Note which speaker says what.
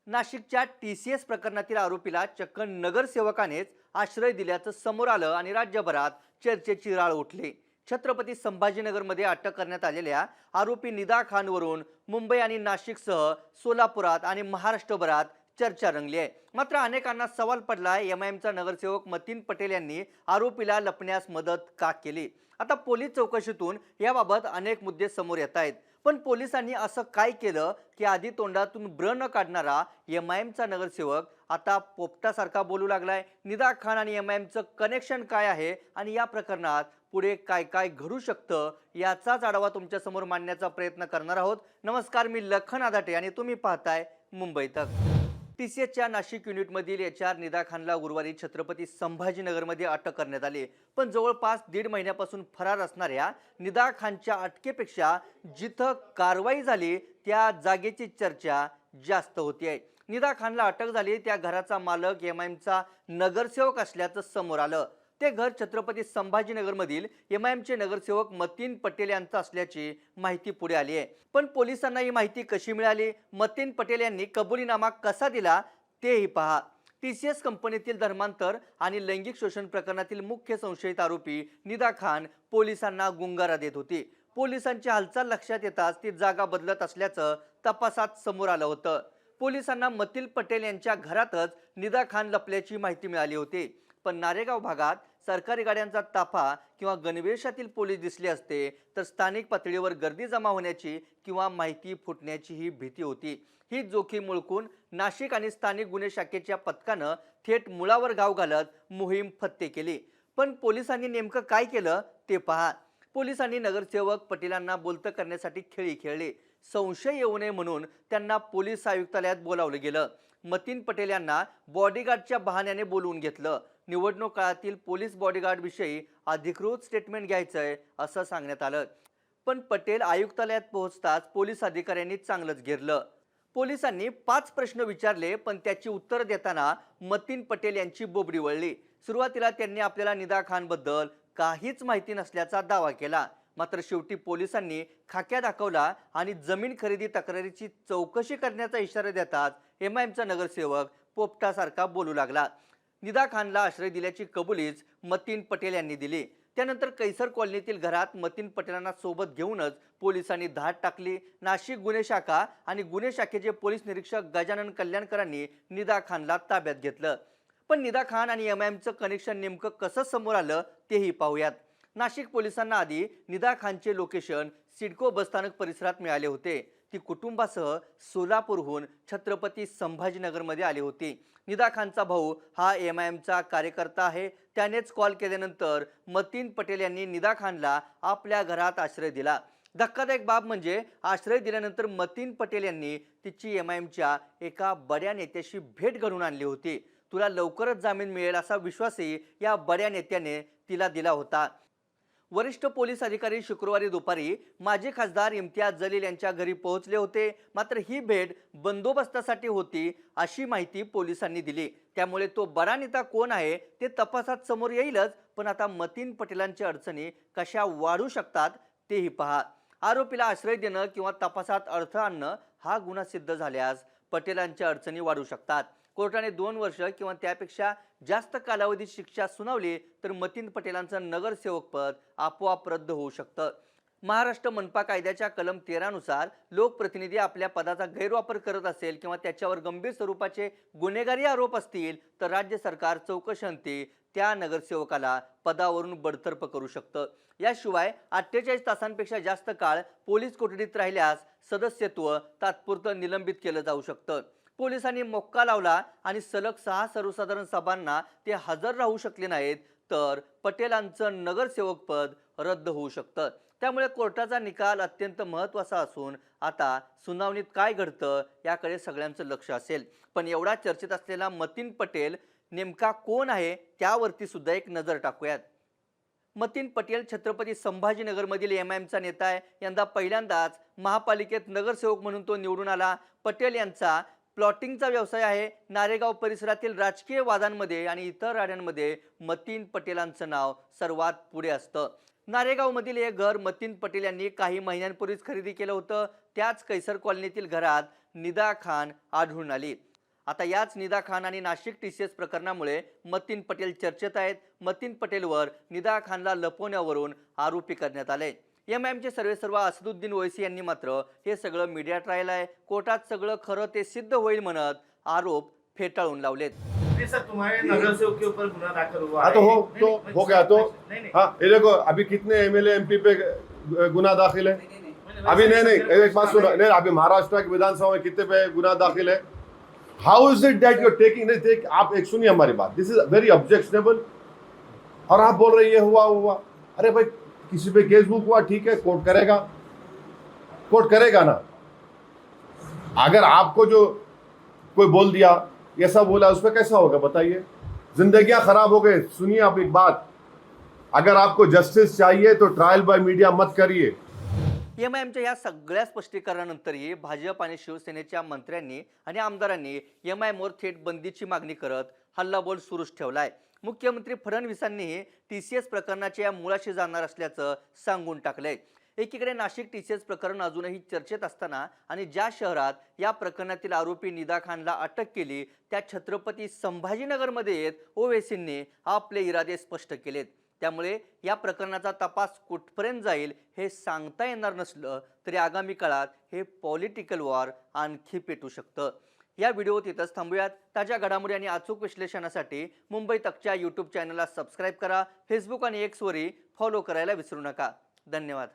Speaker 1: नाशिकच्या TCS प्रकरणातील आरोपीला चक्क नगरसेवकानेच आश्रय दिल्याचं समोर आलं आणि राज्यभरात चर्चेची राळ उठली। छत्रपती संभाजीनगरमध्ये अटक करण्यात आलेल्या आरोपी निदा खानवरून मुंबई आणि नाशिकसह सोलापुरात आणि महाराष्ट्रभरात चर्चा रंगली आहे। मात्र अनेकांना सवाल पडलाय, MIMचा नगरसेवक मतीन पटेल यांनी आरोपीला लपण्यास मदत का केली। आता पोलीस चौकशीतून याबाबत अनेक मुद्दे समोर येत आहेत, पण पोलिसांनी असं काय केलं की आधी तोंडातून ब्र न काढणारा MIMचा नगरसेवक आता पोपटासारखा बोलू लागलाय। निदा खान आणि MIMचं कनेक्शन काय आहे आणि या प्रकरणात पुढे काय काय घडू शकतं याचाच आढावा तुमच्या समोर मांडण्याचा प्रयत्न करणार आहोत। नमस्कार, मी लखन आदाटे आणि तुम्ही पाहताय मुंबई तक। TCSच्या नाशिक युनिटमधील HR निदा खानला गुरुवारी छत्रपती संभाजीनगरमध्ये अटक करण्यात आली। पण जवळपास 1.5 महिन्यापासून फरार असणाऱ्या निदा खानच्या अटकेपेक्षा जिथं कारवाई झाली त्या जागेची चर्चा जास्त होतीये। निदा खानला अटक झाली त्या घराचा मालक MIMचा नगरसेवक असल्याचं समोर आलं। ते घर छत्रपती संभाजीनगरमधील MIMचे नगरसेवक मतीन पटेल यांचं असल्याची माहिती पुढे आली आहे। पण पोलिसांना ही माहिती कशी मिळाली, मतीन पटेल यांनी कबुलीनामा कसा दिला तेही पहा। TCS कंपनीतील धर्मांतर आणि लैंगिक शोषण प्रकरणातील मुख्य संशयित आरोपी निदा खान पोलिसांना गुंगारा देत होती। पोलिसांची हालचाल लक्षात येताच ती जागा बदलत असल्याचं तपासात समोर आलं होतं। पोलिसांना मतीन पटेल यांच्या घरातच निदा खान लपल्याची माहिती मिळाली होती। पण नारेगाव भागात सरकारी गाड्यांचा ताफा किंवा गणवेशातील पोलीस दिसले असते तर स्थानिक पातळीवर गर्दी जमा होण्याची किंवा माहिती फुटण्याची ही भीती होती। ही जोखीम ओळखून नाशिक आणि स्थानिक गुन्हे शाखेच्या पथकानं थेट मुळावर गाव घालत मोहीम फत्ते केली। पण पोलिसांनी नेमकं काय केलं ते पहा। पोलिसांनी नगरसेवक पटेलांना बोलतं करण्यासाठी खेळी खेळली। संशय येऊ नये म्हणून त्यांना पोलीस आयुक्तालयात बोलावलं गेलं। मतीन पटेल यांना बॉडीगार्डच्या बहाण्याने बोलवून घेतलं। निवडणूक काळातील पोलीस बॉडीगार्ड विषयी अधिकृत स्टेटमेंट घ्यायचंय असं सांगण्यात आलं। पण पटेल आयुक्तालयात पोहोचताच पोलीस अधिकाऱ्यांनी चांगलंच घेरलं। पोलिसांनी 5 प्रश्न विचारले, पण त्याची उत्तर देताना मतीन पटेल यांची बोबडी वळली। सुरुवातीला त्यांनी आपल्याला निदा खान बद्दल काहीच माहिती नसल्याचा दावा केला। मात्र शेवटी पोलिसांनी खाक्या दाखवला आणि जमीन खरेदी तक्रारीची चौकशी करण्याचा इशारा देताच MIMचा नगरसेवक पोपटासारखा बोलू लागला। निदा खानला आश्रय दिल्याची कबुलीच मतीन पटेल यांनी दिली। त्यानंतर कैसर कॉलनीतील घरात मतीन पटेलांना सोबत घेऊनच पोलिसांनी धाड टाकली। नाशिक गुन्हे शाखा आणि गुन्हे शाखेचे पोलीस निरीक्षक गजानन कल्याणकरांनी निदा खानला ताब्यात घेतलं। पण निदा खान आणि MIMचं कनेक्शन नेमकं कसं समोर आलं तेही पाहूयात। नाशिक पोलिसांना आधी निदा खानचे लोकेशन सिडको बसस्थानक परिसरात मिळाले होते। ती कुटुंबासह सोलापूरहून छत्रपती संभाजीनगरमध्ये आली होती। निदा खानचा भाऊ हा MIMचा कार्यकर्ता आहे। त्यानेच कॉल केल्यानंतर मतीन पटेल यांनी निदा खानला आपल्या घरात आश्रय दिला। धक्कादायक बाब म्हणजे आश्रय दिल्यानंतर मतीन पटेल यांनी तिची MIMच्या एका बड्या नेत्याशी भेट घडवून आणली होती। तुला लवकरच जामीन मिळेल असा विश्वासही या बड्या नेत्याने तिला दिला होता। वरिष्ठ पोलीस अधिकारी शुक्रवारी दुपारी माजी खासदार इम्तियाज जलील यांच्या घरी पोहोचले होते। मात्र ही भेट बंदोबस्तासाठी होती अशी माहिती पोलिसांनी दिली। त्यामुळे तो बडा नेता कोण आहे ते तपासात समोर येईलच, पण आता मतीन पटेलांच्या अडचणी कशा वाढू शकतात तेही पहा। आरोपीला आश्रय देणं किंवा तपासात अडथळा आणणं हा गुन्हा सिद्ध झाल्यास पटेलांच्या अडचणी वाढू शकतात। कोर्टाने 2 वर्ष किंवा त्यापेक्षा जास्त कालावधीत शिक्षा सुनावली तर मतीन पटेलांचं नगरसेवक पद आपोआप रद्द होऊ शकतं। महाराष्ट्र मनपा कायद्याच्या कलम 13 नुसार लोकप्रतिनिधी आपल्या पदाचा गैरवापर करत असेल किंवा त्याच्यावर गंभीर स्वरूपाचे गुन्हेगारी आरोप असतील तर राज्य सरकार चौकशीअंती त्या नगरसेवकाला पदावरून बडतर्फ करू शकतं। याशिवाय 48 तासांपेक्षा जास्त काळ पोलीस कोठडीत राहिल्यास सदस्यत्व तात्पुरतं निलंबित केलं जाऊ शकतं। पोलिसांनी मोक्का लावला आणि सलग 6 सर्वसाधारण सभांना ते हजर राहू शकले नाहीत तर पटेलांचं नगरसेवक पद रद्द होऊ शकतं। त्यामुळे कोर्टाचा निकाल अत्यंत महत्त्वाचा असून आता सुनावणीत काय घडतं याकडे सगळ्यांचं लक्ष असेल। पण एवढा चर्चेत असलेला मतीन पटेल नेमका कोण आहे त्यावरती सुद्धा एक नजर टाकूयात। मतीन पटेल छत्रपती संभाजीनगरमधील MIMचा नेता आहे। यंदा पहिल्यांदाच महापालिकेत नगरसेवक म्हणून तो निवडून आला। पटेल यांचा प्लॉटिंगचा व्यवसाय आहे। नारेगाव परिसरातील राजकीय वादांमध्ये आणि इतर राड्यांमध्ये मतीन पटेलांचं नाव सर्वात पुढे असतं। नारेगावमधील हे घर मतीन पटेल यांनी काही महिन्यांपूर्वीच खरेदी केलं होतं। त्याच कैसर कॉलनीतील घरात निदा खान आढळून आली। आता याच निदा खान आणि नाशिक TCS प्रकरणामुळे मतीन पटेल चर्चेत आहेत. मतीन पटेलवर निदा खानला लपवण्यावरून आरोपी करण्यात आले. एमआयएमचे सर्वेसर्वा असदुद्दीन ओवैसी यांनी मात्र हे सगळं मीडिया ट्रायल आहे, कोर्टात सगळं खरं ते सिद्ध होईल म्हणत आरोप फेटाळून लावलेत.
Speaker 2: नहीं सर, तुम्हारे नगर सेवक के ऊपर गुना दाखिल हुआ
Speaker 3: हाँ
Speaker 2: है।
Speaker 3: तो
Speaker 2: नहीं,
Speaker 3: हो गया तो
Speaker 2: नहीं।
Speaker 3: हाँ ये देखो अभी कितने MLA MP पे गुना दाखिल है अभी नहीं एक बात सुनो नहीं अभी महाराष्ट्र की विधानसभा में कितने पे गुना दाखिल है how is it that you are taking नहीं टेक आप एक सुनिए हमारी बात दिस इज वेरी ऑब्जेक्शनेबल और आप बोल रहे ये हुआ अरे भाई किसी पे केस बुक हुआ ठीक है कोर्ट करेगा ना अगर आपको जो कोई बोल दिया ऐसा बोला उस पर कैसा होगा बताइए जिंदगियां खराब हो गए सुनिए आप एक बात अगर आपको जस्टिस चाहिए तो ट्रायल बाय मीडिया मत करिए.
Speaker 1: एमआयएमच्या या सगळ्या स्पष्टीकरणानंतरही भाजप आणि शिवसेनेच्या मंत्र्यांनी आणि आमदारांनी एमआयएमवर थेट बंदीची मागणी करत हल्लाबोल सुरूच ठेवलाय. मुख्यमंत्री फडणवीसांनीही TCS प्रकरणाच्या या मुळाशी जाणार असल्याचं सांगून टाकलंय. एकीकडे नाशिक TCS प्रकरण अजूनही चर्चेत असताना आणि ज्या शहरात या प्रकरणातील आरोपी निदा खानला अटक केली त्या छत्रपती संभाजीनगरमध्ये येत ओवैसींनी आपले इरादे स्पष्ट केलेत. त्यामुळे या प्रकरणाचा तपास कुठपर्यंत जाईल हे सांगता येणार नसलं तरी आगामी काळात हे पॉलिटिकल वॉर आणखी पेटू शकतं. या व्हिडिओत इथंच थांबूयात. ताज्या घडामोडी आणि अचूक विश्लेषणासाठी मुंबई तकच्या YouTube चॅनलला सबस्क्राईब करा. फेसबुक आणि X वरही फॉलो करायला विसरू नका. धन्यवाद.